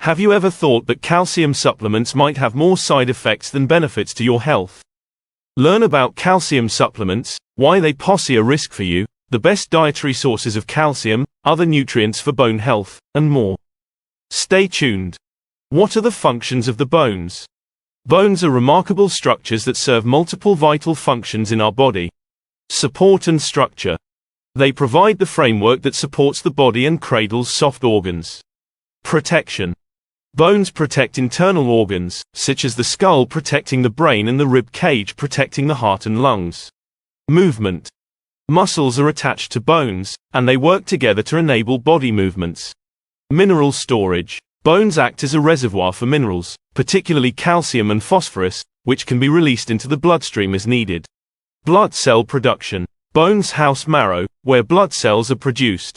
Have you ever thought that calcium supplements might have more side effects than benefits to your health? Learn about calcium supplements, why they pose a risk for you, the best dietary sources of calcium, other nutrients for bone health, and more. Stay tuned. What are the functions of the bones? Bones are remarkable structures that serve multiple vital functions in our body. Support and structure. They provide the framework that supports the body and cradles soft organs. Protection. Bones protect internal organs, such as the skull protecting the brain and the rib cage protecting the heart and lungs. Movement. Muscles are attached to bones, and they work together to enable body movements. Mineral storage. Bones act as a reservoir for minerals, particularly calcium and phosphorus, which can be released into the bloodstream as needed. Blood cell production. Bones house marrow, where blood cells are produced.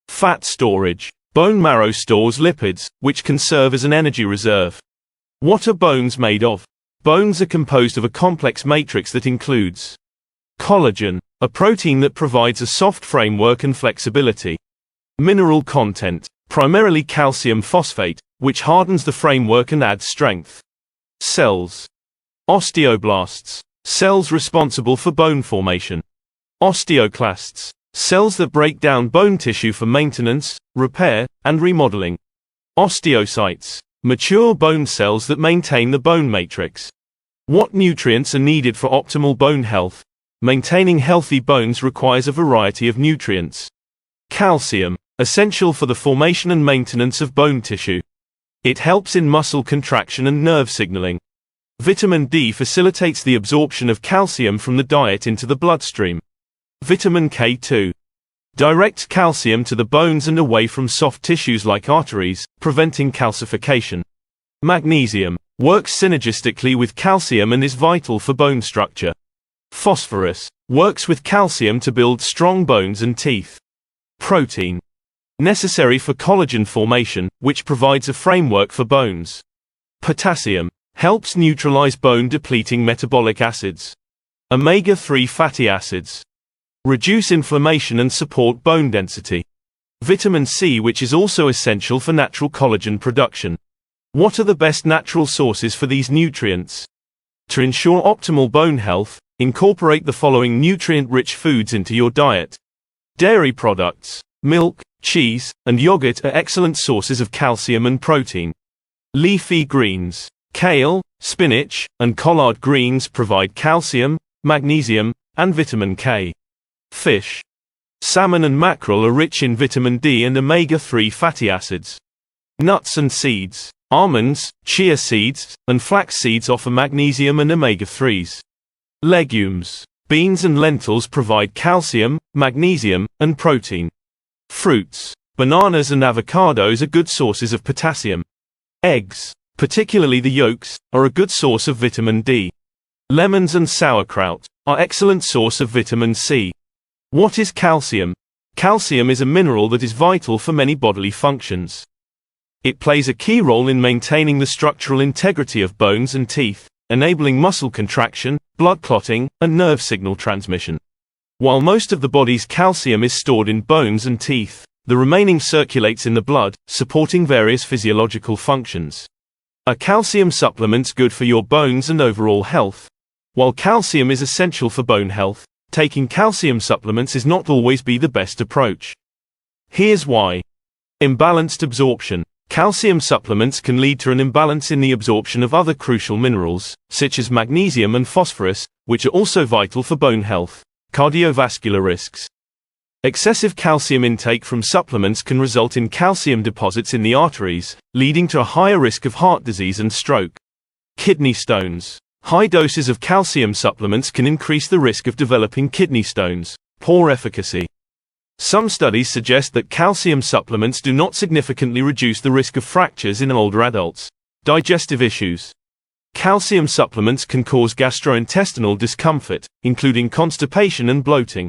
Fat storage. Bone marrow stores lipids, which can serve as an energy reserve. What are bones made of? Bones are composed of a complex matrix that includes collagen, a protein that provides a soft framework and flexibility. Mineral content, primarily calcium phosphate, which hardens the framework and adds strength. Cells. Osteoblasts, cells responsible for bone formation. Osteoclasts, cells that break down bone tissue for maintenance, repair, and remodeling. Osteocytes, mature bone cells that maintain the bone matrix. What nutrients are needed for optimal bone health? Maintaining healthy bones requires a variety of nutrients. Calcium, essential for the formation and maintenance of bone tissue. It helps in muscle contraction and nerve signaling. Vitamin D facilitates the absorption of calcium from the diet into the bloodstream. Vitamin K2 directs calcium to the bones and away from soft tissues like arteries, preventing calcification. Magnesium works synergistically with calcium and is vital for bone structure. Phosphorus works with calcium to build strong bones and teeth. Protein necessary for collagen formation, which provides a framework for bones. Potassium helps neutralize bone-depleting metabolic acids. Omega-3 fatty acids reduce inflammation and support bone density. Vitamin C, which is also essential for natural collagen production. What are the best natural sources for these nutrients? To ensure optimal bone health, incorporate the following nutrient-rich foods into your diet. Dairy products, milk, cheese, and yogurt are excellent sources of calcium and protein. Leafy greens, kale, spinach, and collard greens provide calcium, magnesium, and vitamin K. Fish. Salmon and mackerel are rich in vitamin D and omega-3 fatty acids. Nuts and seeds. Almonds, chia seeds, and flax seeds offer magnesium and omega-3s. Legumes. Beans and lentils provide calcium, magnesium, and protein. Fruits. Bananas and avocados are good sources of potassium. Eggs, particularly the yolks, are a good source of vitamin D. Lemons and sauerkraut are excellent source of vitamin C. What is calcium? Calcium is a mineral that is vital for many bodily functions. It plays a key role in maintaining the structural integrity of bones and teeth, enabling muscle contraction, blood clotting, and nerve signal transmission. While most of the body's calcium is stored in bones and teeth, the remaining circulates in the blood, supporting various physiological functions. Are calcium supplements good for your bones and overall health? While calcium is essential for bone health, taking calcium supplements is not always the best approach. Here's why. Imbalanced absorption. Calcium supplements can lead to an imbalance in the absorption of other crucial minerals, such as magnesium and phosphorus, which are also vital for bone health. Cardiovascular risks. Excessive calcium intake from supplements can result in calcium deposits in the arteries, leading to a higher risk of heart disease and stroke. Kidney stones. High doses of calcium supplements can increase the risk of developing kidney stones. Poor efficacy. Some studies suggest that calcium supplements do not significantly reduce the risk of fractures in older adults. Digestive issues. Calcium supplements can cause gastrointestinal discomfort, including constipation and bloating.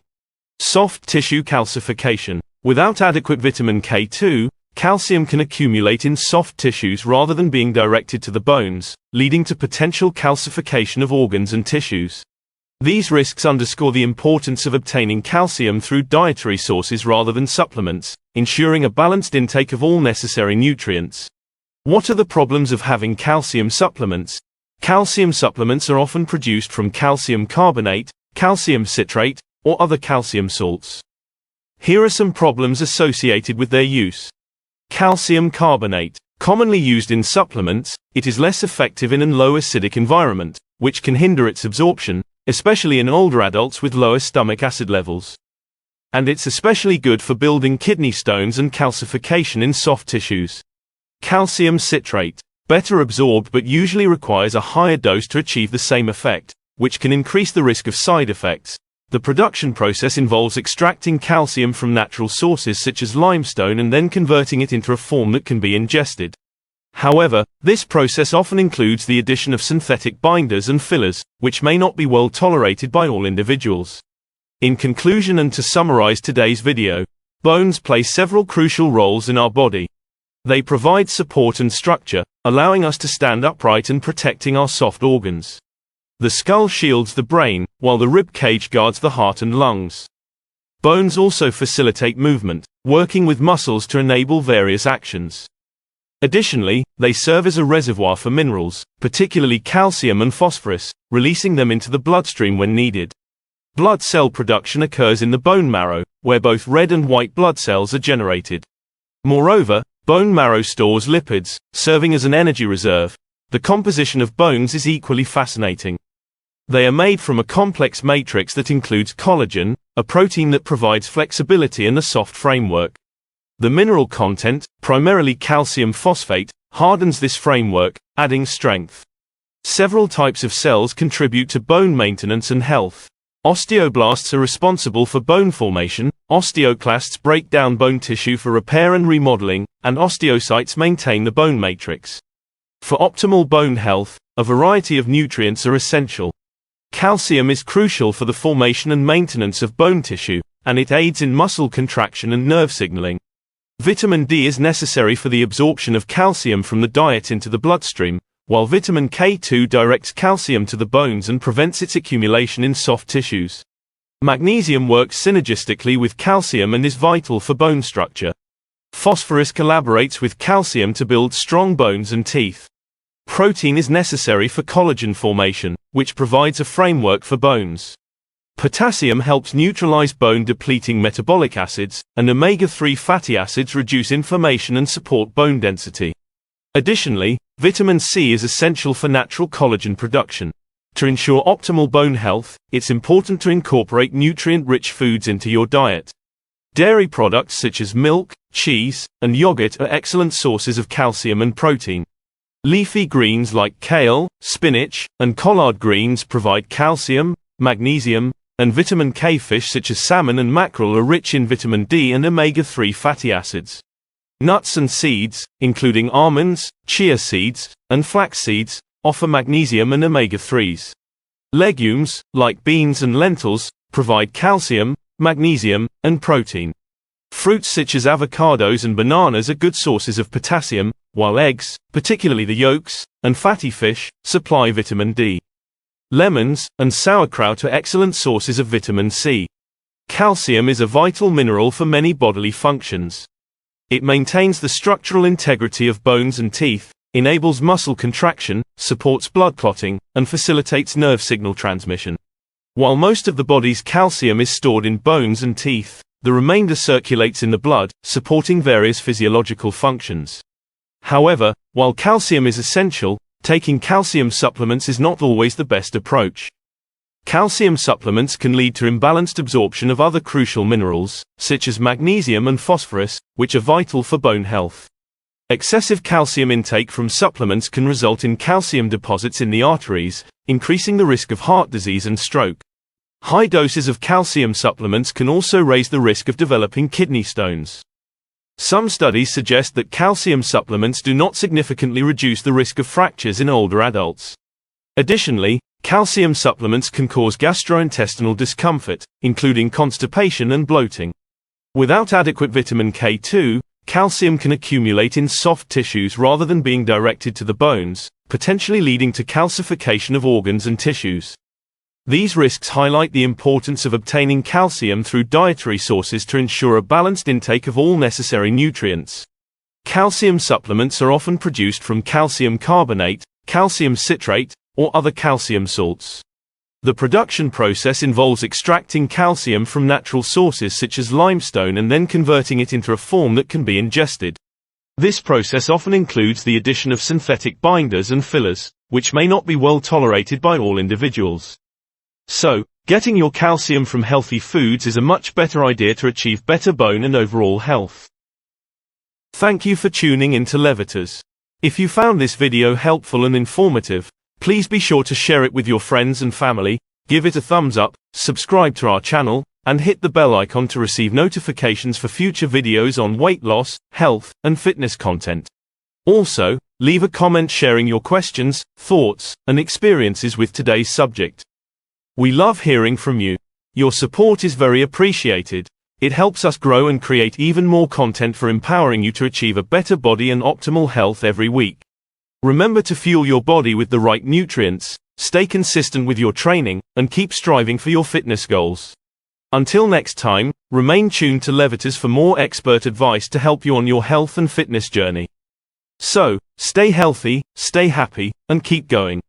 Soft tissue calcification. Without adequate vitamin K2, calcium can accumulate in soft tissues rather than being directed to the bones, leading to potential calcification of organs and tissues. These risks underscore the importance of obtaining calcium through dietary sources rather than supplements, ensuring a balanced intake of all necessary nutrients. What are the problems of having calcium supplements? Calcium supplements are often produced from calcium carbonate, calcium citrate, or other calcium salts. Here are some problems associated with their use. Calcium carbonate. Commonly used in supplements, it is less effective in a low acidic environment, which can hinder its absorption, especially in older adults with lower stomach acid levels. And it's especially good for building kidney stones and calcification in soft tissues. Calcium citrate. Better absorbed but usually requires a higher dose to achieve the same effect, which can increase the risk of side effects. The production process involves extracting calcium from natural sources such as limestone and then converting it into a form that can be ingested. However, this process often includes the addition of synthetic binders and fillers, which may not be well tolerated by all individuals. In conclusion and to summarize today's video, bones play several crucial roles in our body. They provide support and structure, allowing us to stand upright and protecting our soft organs. The skull shields the brain, while the rib cage guards the heart and lungs. Bones also facilitate movement, working with muscles to enable various actions. Additionally, they serve as a reservoir for minerals, particularly calcium and phosphorus, releasing them into the bloodstream when needed. Blood cell production occurs in the bone marrow, where both red and white blood cells are generated. Moreover, bone marrow stores lipids, serving as an energy reserve. The composition of bones is equally fascinating. They are made from a complex matrix that includes collagen, a protein that provides flexibility and a soft framework. The mineral content, primarily calcium phosphate, hardens this framework, adding strength. Several types of cells contribute to bone maintenance and health. Osteoblasts are responsible for bone formation, osteoclasts break down bone tissue for repair and remodeling, and osteocytes maintain the bone matrix. For optimal bone health, a variety of nutrients are essential. Calcium is crucial for the formation and maintenance of bone tissue, and it aids in muscle contraction and nerve signaling. Vitamin D is necessary for the absorption of calcium from the diet into the bloodstream, while vitamin K2 directs calcium to the bones and prevents its accumulation in soft tissues. Magnesium works synergistically with calcium and is vital for bone structure. Phosphorus collaborates with calcium to build strong bones and teeth. Protein is necessary for collagen formation, which provides a framework for bones. Potassium helps neutralize bone-depleting metabolic acids, and omega-3 fatty acids reduce inflammation and support bone density. Additionally, vitamin C is essential for natural collagen production. To ensure optimal bone health, it's important to incorporate nutrient-rich foods into your diet. Dairy products such as milk, cheese, and yogurt are excellent sources of calcium and protein. Leafy greens like kale, spinach, and collard greens provide calcium, magnesium, and vitamin K. Fish such as salmon and mackerel are rich in vitamin D and omega-3 fatty acids. Nuts and seeds, including almonds, chia seeds, and flax seeds, offer magnesium and omega-3s. Legumes, like beans and lentils, provide calcium, magnesium, and protein. Fruits such as avocados and bananas are good sources of potassium, while eggs, particularly the yolks, and fatty fish, supply vitamin D. Lemons and sauerkraut are excellent sources of vitamin C. Calcium is a vital mineral for many bodily functions. It maintains the structural integrity of bones and teeth, enables muscle contraction, supports blood clotting, and facilitates nerve signal transmission. While most of the body's calcium is stored in bones and teeth, the remainder circulates in the blood, supporting various physiological functions. However, while calcium is essential, taking calcium supplements is not always the best approach. Calcium supplements can lead to imbalanced absorption of other crucial minerals, such as magnesium and phosphorus, which are vital for bone health. Excessive calcium intake from supplements can result in calcium deposits in the arteries, increasing the risk of heart disease and stroke. High doses of calcium supplements can also raise the risk of developing kidney stones. Some studies suggest that calcium supplements do not significantly reduce the risk of fractures in older adults. Additionally, calcium supplements can cause gastrointestinal discomfort, including constipation and bloating. Without adequate vitamin K2, calcium can accumulate in soft tissues rather than being directed to the bones, potentially leading to calcification of organs and tissues. These risks highlight the importance of obtaining calcium through dietary sources to ensure a balanced intake of all necessary nutrients. Calcium supplements are often produced from calcium carbonate, calcium citrate, or other calcium salts. The production process involves extracting calcium from natural sources such as limestone and then converting it into a form that can be ingested. This process often includes the addition of synthetic binders and fillers, which may not be well tolerated by all individuals. So, getting your calcium from healthy foods is a much better idea to achieve better bone and overall health. Thank you for tuning into Levitas. If you found this video helpful and informative, please be sure to share it with your friends and family, give it a thumbs up, subscribe to our channel, and hit the bell icon to receive notifications for future videos on weight loss, health, and fitness content. Also, leave a comment sharing your questions, thoughts, and experiences with today's subject. We love hearing from you. Your support is very appreciated. It helps us grow and create even more content for empowering you to achieve a better body and optimal health every week. Remember to fuel your body with the right nutrients, stay consistent with your training, and keep striving for your fitness goals. Until next time, remain tuned to Levitas for more expert advice to help you on your health and fitness journey. So, stay healthy, stay happy, and keep going.